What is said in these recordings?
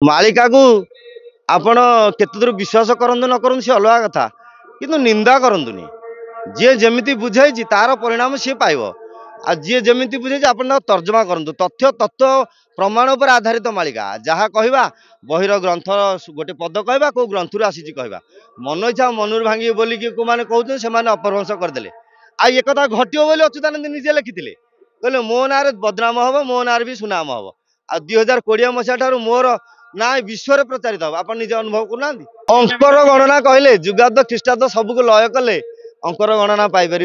मालिका को आपण केते दूर विश्वास करंतु न करंतु से अलग कथा किंतु निंदा करंतुनी जी जमी बुझाई तार परिणाम सी पाइब आ जी जमी बुझे आप तर्जमा करूँ तथ्य तत्व प्रमाण पर आधारित मालिका जहाँ कहवा बहिर ग्रंथ गोटे पद कहवा कौ ग्रंथु आसी कहवा मन इच्छा मनर भांगी बोलिकी मैंने कहते से अपभ्रंश करदे आ एक घटो बोली अच्युतानंद निजे लिखिले कहले मो ना बदनाम हम मो ना भी सुनाम हम आ 2020 मसीहा ठार मोर ना विश्व प्रचारित हम आप निजे अनुभव करना अंकर गणना कहले जुगाद ख्रीष्टाब्द सबको लय कले अंकर गणना पाइपर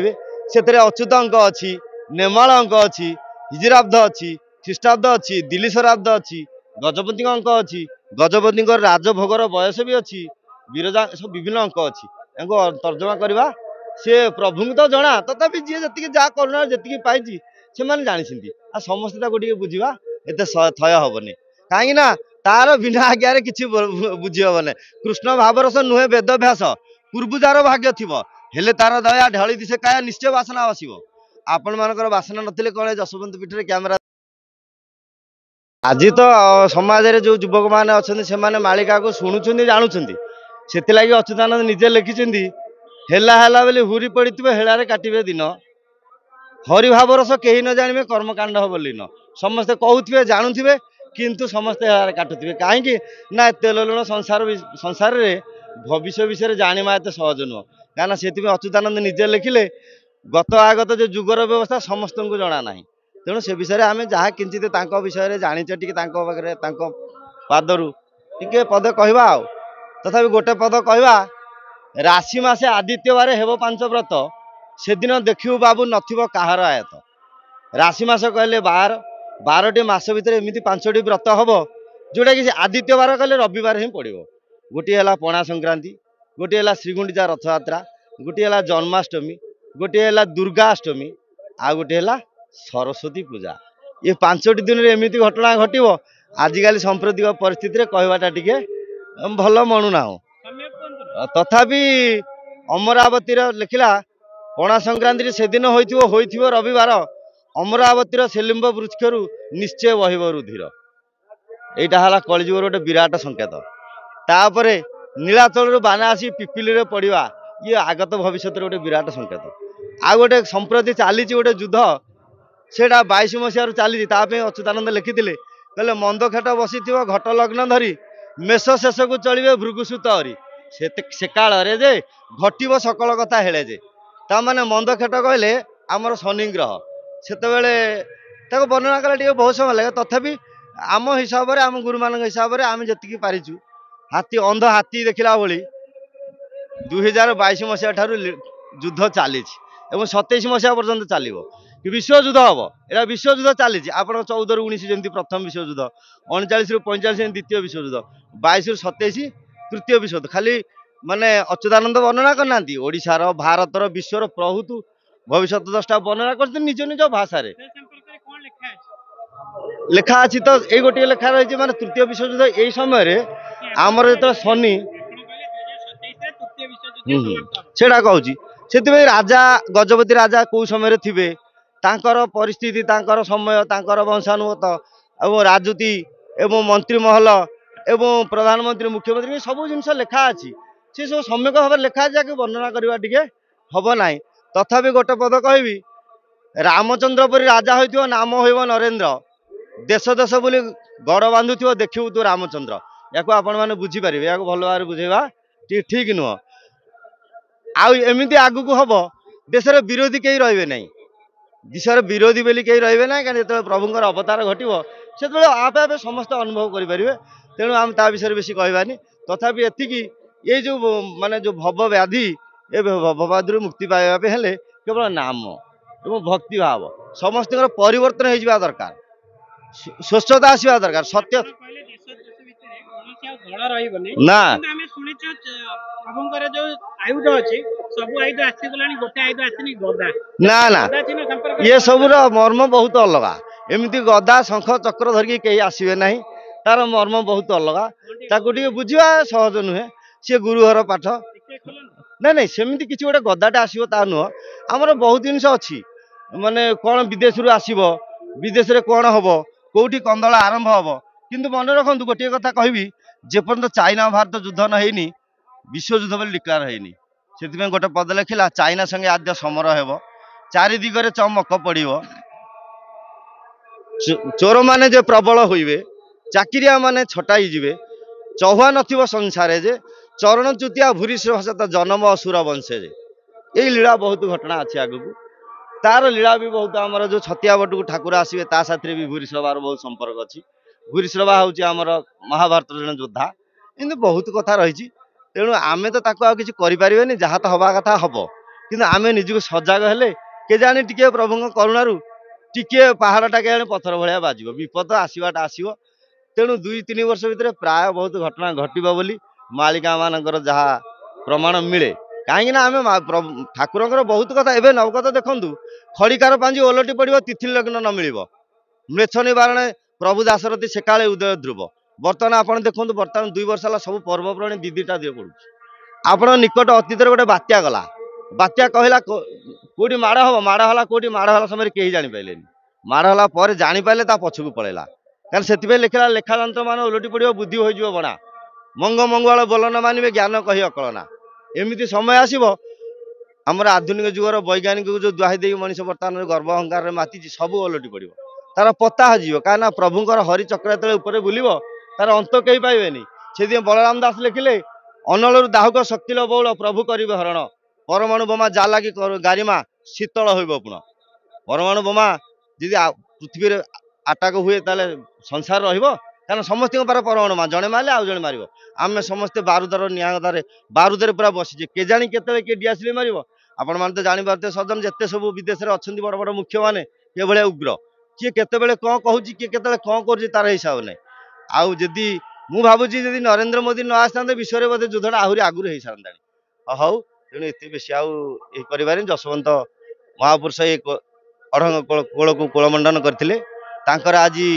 से अच्युत अंक अच्छी नेमाल अंक अच्छी हिजराब्द अच्छी ख्रीष्टाब्द अच्छी दिल्ली शराब्द अच्छी गजपति अंक अच्छी गजपति राजभोगर बयस भी अच्छी विरजा सब विभिन्न अंक अच्छी तर्जमा करवा सी प्रभु तो जना तथापि जी जी जहाँ करुणा जी पाई से जानी आ समस्त बुझा एत थय हेनी कहीं तार बिना आज्ञा किसी बुझी हेन कृष्ण भावरस नुहे वेदभ्यास पूर्वजार भाग्य थी हेले तार दया ढली से क्या निश्चय बासना आसो आपण मानकर बासना नथिले कौन जशवंत पीठ में कैमेरा आज तो समाज रे जो युवक मैंने अच्छा से मालिका को शुणुं जानूँ से अच्युतानंद निजे लिखिं हेला हेला बोली हुरी पड़े हेलारे काटे दिन हरि भाव रस कहीं न जानवे कर्मकांड बोली न समस्ते कहते जानुवे किंतु समस्ते हेलारे काटुवे कहीं ना तेल संसार संसार रे भविष्य विषय जाना एत सहज नुह कहीं से अच्युतानंद निजे लिखिले गत आगत जो जुगर व्यवस्था समस्त को जना ना तेणु से विषय में आम जहाँ किंचित विषय जाचे टी पादरू टे पद कहवा तथा गोटे पद कहवा राशि मासे आदित्यवार हेब 5 व्रत से दिन देखिबू बाबू नथिबो कहार आयत राशि मास कहले 12 मास भितर एमती 5टी व्रत हम जोटा कि आदित्यवार कहले रविवार ही पड़ो गोटे है पणा संक्रांति गोटे है श्रीगुंडीचा रथयात्रा गोटे है जन्माष्टमी गोटे है दुर्गाष्टमी आ गोटे है सरस्वती पूजा ये 5टी दिन में एमती घटना घटो आजिकल सांप्रतिक परिस्थिति कहवाटा टिके भल मणुना तथापि अमरावती लिखला पणा संक्रांति से दिन हो रविवार अमरावती सेलिम्ब वृक्षर निश्चय बहिब रुधिर यहाँ है कलिजुगर गोटे विराट संकेत तापर नीलाचल बाना आसी पिपिली पड़ा ये आगत भविष्य गोटे विराट संकेत आ गोटे संप्रति चली गोटे युद्ध से 22 मसीह चली अच्युतानंद लिखिले कहले मंद खेट बसी घट लग्न धरी मेष शेष को चलिए भृगुसुत हरी से काल जे घटव सकल कथा हेले जे ताने मंद खेट कहले आमर शनि ग्रह से वर्णना कले बहुत समय लगे तथापि आम हिसाब से आम गुरु मान हिसाब से आम जी पारिचु हाथी अंध हाथी देखला भली 2022 मसीहा ठारू युद्ध चली 27 मसीहा पर्यंत चलो विश्वयुद्ध हम यहाँ विश्वयुद्ध चली आप 14 ରୁ 19 जमी प्रथम विश्वयुद्ध 39 ରୁ 45 द्वितीय विश्वयुद्ध 22 ରୁ 27 तृतीय विश्वयुद्ध खाली माने अच्युतानंद वर्णना करना ओडिशार भारतर विश्वर बहुत भविष्य दृष्टा वर्णना कर निज निज भाषा लेखा अच्छी तो ये गोटे लेखा रही माने तृतीय विश्वयुद्ध यही समय आमर जो शनि सेटा कहूँ से राजा गजपति राजा कौ समय थे तांकर परिस्थिति तांकर समय तांकर वंशानुगत एवं राजनीति एवं मंत्रीमहल एवं प्रधानमंत्री मुख्यमंत्री सब जिन लेखा अच्छी से सब सम्यक भाव लेखा जहाँकि वर्णना करवा टे हम ना तथापि गोटे पद कहबी रामचंद्र परी राजा हो नाम हो नरेन्द्र देश देश बोली गड़ बांधु देखू तू रामचंद्र या आपण मैंने बुझीपारे या भल भाव बुझेगा ठीक नुह आमती आगू को हम देश विरोधी कहीं रे ना देशर विरोधी बोली कहीं रे ना कहीं जो प्रभुंर अवतार घटो से आप आप समस्त अनुभव करेंगे तेणु आम ता विषय बेसी कहवानी तथापि एतिकी ये जो माने जो भव व्याधि ये भवव्याधि मुक्ति पाइबा हेले केवल नाम एवं भक्ति भाव समस्त परिवर्तन हो दरकार स्वच्छता आसवा दरकार सत्य ना ना ना ये सब मर्म बहुत अलग एमती गदा शंख चक्र धरिकी कहीं आसवे ना तार मर्म बहुत अलग ताको बुझा सहज नुहे सी गुरुहर पाठ ना नहीं सेमती किसी गोटे गदाटे आसो ता नुह आमर बहुत जिनस अच्छी माने कौन विदेश रू आसब विदेश रे कौन हम कौटी कंदला आरंभ हम କିନ୍ତୁ ମନେ ରଖନ୍ତୁ ଗୋଟିଏ କଥା କହିବି, ଯେପର୍ଯ୍ୟନ୍ତ ଚାଇନା ଭାରତ ଯୁଦ୍ଧ ନ ହେଇନି ବିଶ୍ୱଯୁଦ୍ଧ ବୋଲି ଡିକ୍ଲାର ହେଇନି। ସେଥିପାଇଁ ଗୋଟେ ପଦ ଲେଖିଲା ଚାଇନା ସଙ୍ଗେ ଆଦ୍ୟ ସମର ହେବ, ଚାରି ଦିଗରେ ଚମକ ପଡ଼ିବ, ଚୋରମାନେ ଯେ ପ୍ରବଳ ହୋଇବେ, ଚାକିରିଆ ମାନେ ଛଟାଇ ଯିବେ, ଚହୁଆ ନଥିବ ସଂସାରେ ଯେ, ଚରଣ ଚୁତିଆ ଭୂରିଶ୍ର ଭାଷାତ ଜନମ ଅସୁର ବଂଶେ ଯେ। ଏଇ ଲୀଳା ବହୁତ ଘଟଣା ଅଛି ଆଗକୁ। ତାର ଲୀଳା ବି ବହୁତ ଆମର ଯୋଉ ଛତିଆ ବଟକୁ ଠାକୁର ଆସିବେ ତା ସାଥିରେ ବି ଭୂରିଶ୍ରବାର ବହୁତ ସମ୍ପର୍କ ଅଛି। ଭୂରିଶ୍ରବା ହଉଛି ଆମର ମହାଭାରତର ଜଣେ ଯୋଦ୍ଧା। ଏମିତି ବହୁତ କଥା ରହିଛି। ତେଣୁ ଆମେ ତ ତାକୁ ଆଉ କିଛି କରିପାରିବେନି, ଯାହା ତ ହବା କଥା ହବ। କିନ୍ତୁ ଆମେ ନିଜକୁ ସଜାଗ ହେଲେ କେଜାଣି ଟିକେ ପ୍ରଭୁଙ୍କ କରୁଣାରୁ ଟିକେ ପାହାଡ଼ଟା କେଜାଣି ପଥର ଭଳିଆ ବାଜିବ, ବିପଦ ଆସିବାଟା ଆସିବ। ତେଣୁ 2-3 ବର୍ଷ ଭିତରେ ପ୍ରାୟ ବହୁତ ଘଟଣା ଘଟିବ ବୋଲି ମାଳିକା ମାନଙ୍କର ଯାହା ପ୍ରମାଣ ମିଳେ। କାହିଁକି ନା ଆମେ ଠାକୁରଙ୍କର ବହୁତ କଥା ଏବେ ନବକଥା ଦେଖନ୍ତୁ, ଖଡ଼ିକାର ପାଞ୍ଜି ଓଲଟି ପଡ଼ିବ ତିଥି ଲଗ୍ନ ନ ମିଳିବ, ମ୍ଲେଚ୍ଛ ନିବାରଣେ ପ୍ରଭୁ ଦାଶରଥୀ ସେକାଳେ ଉଦୟ ଧ୍ରୁବ। ବର୍ତ୍ତମାନ ଆପଣ ଦେଖନ୍ତୁ, ବର୍ତ୍ତମାନ 2 ବର୍ଷ ହେଲା ସବୁ ପର୍ବପର୍ବାଣି ଦିଟା ଦିଏ ପଡୁଛି। ଆପଣ ନିକଟ ଅତୀତରେ ଗୋଟେ ବାତ୍ୟା ଗଲା, ବାତ୍ୟା କହିଲା କୋଉଠି ମାଡ଼ ହବ, ମାଡ଼ ହେଲା କୋଉଠି, ମାଡ଼ ହେଲା ସମୟରେ କେହି ଜାଣିପାରିଲେନି, ମାଡ଼ ହେଲା ପରେ ଜାଣିପାରିଲେ ତା ପଛକୁ ପଳେଇଲା। କାରଣ ସେଥିପାଇଁ ଲେଖିଲା ଲେଖା ଯନ୍ତ୍ର ମାନେ ଓଲଟି ପଡ଼ିବ, ବୁଦ୍ଧି ହୋଇଯିବ ବଣା, ମଙ୍ଗ ମଙ୍ଗୁଳ ବୋଲ ନ ମାନିବେ, ଜ୍ଞାନ କହି ଅକଳନା। ଏମିତି ସମୟ ଆସିବ, ଆମର ଆଧୁନିକ ଯୁଗର ବୈଜ୍ଞାନିକକୁ ଯୋଉ ଦୁହାଇ ଦେଇ ମଣିଷ ବର୍ତ୍ତମାନ ଗର୍ବ ଅହଙ୍କାରରେ ମାତିଛି, ସବୁ ଓଲଟି ପଡ଼ିବ, ତାର ପତା ହଜିବ। କାହିଁକିନା ପ୍ରଭୁଙ୍କର ହରି ଚକ୍ର ଯେତେବେଳେ ଉପରେ ବୁଲିବ ତାର ଅନ୍ତ କେହି ପାଇବେନି। ସେଥିପାଇଁ ବଳରାମ ଦାସ ଲେଖିଲେ, ଅନଳରୁ ଦାହୁକ ଶକ୍ତିଲ ବଉଳ ପ୍ରଭୁ କରିବେ ହରଣ, ପରମାଣୁ ବୋମା ଯା ଲାଗି ଗାରିମା ଶୀତଳ ହୋଇବ ପୁଣ। ପରମାଣୁ ବୋମା ଯଦି ପୃଥିବୀରେ ଆଟାକ ହୁଏ ତାହେଲେ ସଂସାର ରହିବ? କାରଣ ସମସ୍ତଙ୍କ ପାଖରେ ପରମାଣୁ ବୋମା, ଜଣେ ମାରିଲେ ଆଉ ଜଣେ ମାରିବ। ଆମେ ସମସ୍ତେ ବାରୁଦର ନିଆଁରେ ବାରୁଦରେ ପୁରା ବସିଛେ, କେଜାଣି କେତେବେଳେ କିଏ ଡିଆସିଲି ମାରିବ। ଆପଣମାନେ ତ ଜାଣିପାରୁଥିବେ ସଦନ, ଯେତେ ସବୁ ବିଦେଶରେ ଅଛନ୍ତି ବଡ଼ ବଡ଼ ମୁଖ୍ୟମାନେ ଏଭଳିଆ ଉଗ୍ର, କିଏ କେତେବେଳେ କ'ଣ କହୁଛି, କିଏ କେତେବେଳେ କ'ଣ କରୁଛି ତାର ହିସାବ ନାହିଁ। ଆଉ ଯଦି ମୁଁ ଭାବୁଛି ଯଦି ନରେନ୍ଦ୍ର ମୋଦି ନ ଆସିଥାନ୍ତେ ବିଶ୍ୱରେ ବୋଧେ ଯୁଦ୍ଧଟା ଆହୁରି ଆଗରୁ ହେଇସାରନ୍ତାଣି। ହଉ, ତେଣୁ ଏତେ ବେଶୀ ଆଉ ଇଏ କରିବାନି। ଯଶୋବନ୍ତ ମହାପୁରୁଷ ଏ ଅଢଙ୍ଗ କୋଳକୁ କୋଳମଣ୍ଡନ କରିଥିଲେ, ତାଙ୍କର ଆଜି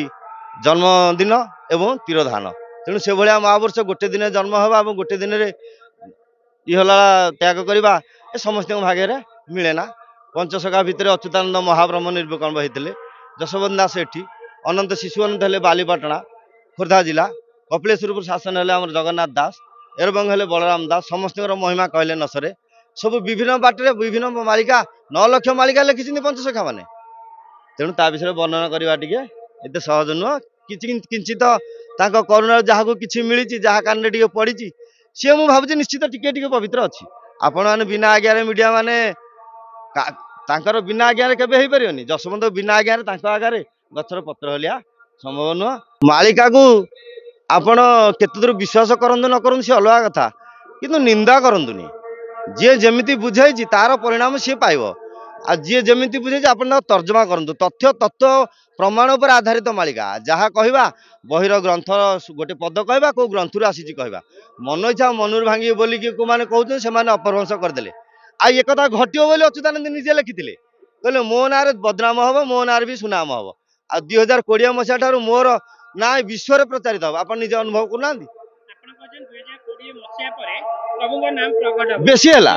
ଜନ୍ମଦିନ ଏବଂ ତିରୋଧାନ। ତେଣୁ ସେଭଳିଆ ମହାପୁରୁଷ ଗୋଟେ ଦିନରେ ଜନ୍ମ ହେବା ଏବଂ ଗୋଟେ ଦିନରେ ଇହଲୀଳା ତ୍ୟାଗ କରିବା ଏ ସମସ୍ତଙ୍କ ଭାଗ୍ୟରେ ମିଳେ ନା। ପଞ୍ଚସଖା ଭିତରେ ଅଚ୍ୟୁତାନନ୍ଦ ମହାବ୍ରହ୍ମ ନିର୍ବିକଳ୍ପ ହେଇଥିଲେ, ଯଶୋବନ୍ତ ଦାସ ଏଠି, ଅନନ୍ତ ଶିଶୁ ଅନନ୍ତ ହେଲେ ବାଲିପାଟଣା ଖୋର୍ଦ୍ଧା ଜିଲ୍ଲା, କପିଳେଶ୍ୱରପୁର ଶାସନ ହେଲେ ଆମର ଜଗନ୍ନାଥ ଦାସ, ଏରବଙ୍ଗ ହେଲେ ବଳରାମ ଦାସ। ସମସ୍ତଙ୍କର ମହିମା କହିଲେ ନ ସରେ। ସବୁ ବିଭିନ୍ନ ବାଟରେ ବିଭିନ୍ନ ମାଳିକା, 9 ଲକ୍ଷ ମାଳିକା ଲେଖିଛନ୍ତି ପଞ୍ଚସଖା ମାନେ। ତେଣୁ ତା ବିଷୟରେ ବର୍ଣ୍ଣନା କରିବା ଟିକେ ଏତେ ସହଜ ନୁହଁ। କିଞ୍ଚିତ ତାଙ୍କ କରୁଣାରୁ ଯାହାକୁ କିଛି ମିଳିଛି, ଯାହା କାନରେ ଟିକେ ପଡ଼ିଛି, ସିଏ ମୁଁ ଭାବୁଛି ନିଶ୍ଚିତ ଟିକେ ଟିକେ ପବିତ୍ର ଅଛି। ଆପଣମାନେ ବିନା ଆଜ୍ଞାରେ ମିଡ଼ିଆ ମାନେ ତାଙ୍କର ବିନା ଆଜ୍ଞାରେ କେବେ ହେଇପାରିବନି। ଯଶୋବନ୍ତ ବିନା ଆଜ୍ଞାରେ ତାଙ୍କ ଆଗରେ ଗଛର ପତ୍ର ହଲିଆ ସମ୍ଭବ ନୁହଁ। ମାଳିକାକୁ ଆପଣ କେତେ ଦୂର ବିଶ୍ୱାସ କରନ୍ତୁ ନ କରନ୍ତୁ ସେ ଅଲଗା କଥା, କିନ୍ତୁ ନିନ୍ଦା କରନ୍ତୁନି। ଯିଏ ଯେମିତି ବୁଝେଇଛି ତାର ପରିଣାମ ସିଏ ପାଇବ। ଆଉ ଯିଏ ଯେମିତି ବୁଝେଇଛି ଆପଣ ତାକୁ ତର୍ଜମା କରନ୍ତୁ। ତଥ୍ୟ ତତ୍ତ୍ୱ ପ୍ରମାଣ ଉପରେ ଆଧାରିତ ମାଳିକା। ଯାହା କହିବା ବହିର ଗ୍ରନ୍ଥ ଗୋଟେ ପଦ କହିବା, କୋଉ ଗ୍ରନ୍ଥରୁ ଆସିଛି କହିବା। ମନ ଇଚ୍ଛା ମନରୁ ଭାଙ୍ଗିବେ ବୋଲିକି କୋଉମାନେ କହୁଛନ୍ତି, ସେମାନେ ଅପଭ୍ରଂଶ କରିଦେଲେ। ଆଉ ଏ କଥା ଘଟିବ ବୋଲି ଅଚ୍ୟୁତାନନ୍ଦ ନିଜେ ଲେଖିଥିଲେ, କହିଲେ ମୋ ନାଁରେ ବଦନାମ ହବ, ମୋ ନାଁରେ ବି ସୁନାମ ହବ। ଆଉ 2020 ମସିହା ଠାରୁ ମୋର ନାଁ ବିଶ୍ୱରେ ପ୍ରଚାରିତ ହବ। ଆପଣ ନିଜେ ଅନୁଭବ କରୁନାହାନ୍ତି? ବେଶୀ ହେଲା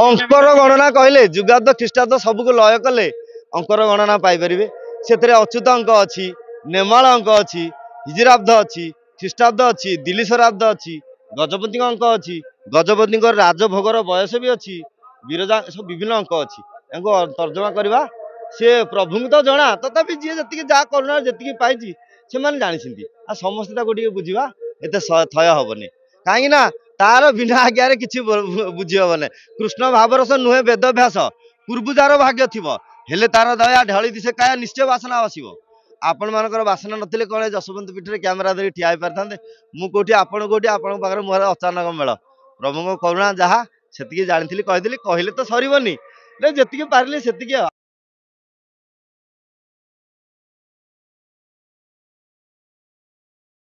ଅଙ୍କର ଗଣନା କହିଲେ ଯୁଗାବ୍ଦ ଖ୍ରୀଷ୍ଟାବ୍ଦ ସବୁକୁ ଲୟ କଲେ ଅଙ୍କର ଗଣନା ପାଇପାରିବେ। ସେଥିରେ ଅଚ୍ୟୁତ ଅଙ୍କ ଅଛି, ନେମାଳ ଅଙ୍କ ଅଛି, ହିଜିରାବ୍ଦ ଅଛି, ଖ୍ରୀଷ୍ଟାବ୍ଦ ଅଛି, ଦିଲିସରାବ୍ଦ ଅଛି, ଗଜପତିଙ୍କ ଅଙ୍କ ଅଛି, ଗଜପତିଙ୍କର ରାଜଭୋଗର ବୟସ ବି ଅଛି, ବିରଜା, ସବୁ ବିଭିନ୍ନ ଅଙ୍କ ଅଛି। ତାଙ୍କୁ ତର୍ଜମା କରିବା ସେ ପ୍ରଭୁଙ୍କୁ ତ ଜଣା, ତଥାପି ଯିଏ ଯେତିକି ଯାହା କରୁଣା ଯେତିକି ପାଇଛି ସେମାନେ ଜାଣିଛନ୍ତି। ଆଉ ସମସ୍ତେ ତାକୁ ଟିକେ ବୁଝିବା ଏତେ ଥୟ ହବନି, କାହିଁକି ନା ତାର ବିନା ଆଜ୍ଞାରେ କିଛି ବୁଝି ହବନି। କୃଷ୍ଣ ଭାବରସ ନୁହେଁ ବେଦଭ୍ୟାସ, ପୂର୍ବୁ ଯାର ଭାଗ୍ୟ ଥିବ, ହେଲେ ତାର ଦୟା ଢଳି ଦିଶେ କାୟା ନିଶ୍ଚୟ ବାସନା ଆସିବ। ଆପଣମାନଙ୍କର ବାସନା ନଥିଲେ କଣ ଯଶୋବନ୍ତ ପୀଠରେ କ୍ୟାମେରା ଧରି ଠିଆ ହେଇପାରିଥାନ୍ତେ? ମୁଁ କୋଉଠି, ଆପଣ କୋଉଠି, ଆପଣଙ୍କ ପାଖରେ ମୋର ଅଚାନକ ମେଳ। ପ୍ରଭୁଙ୍କ କରୁଣା ଯାହା ସେତିକି ଜାଣିଥିଲି କହିଥିଲି, କହିଲେ ତ ସରିବନି, ଯେତିକି ପାରିଲି ସେତିକି ଆଉ।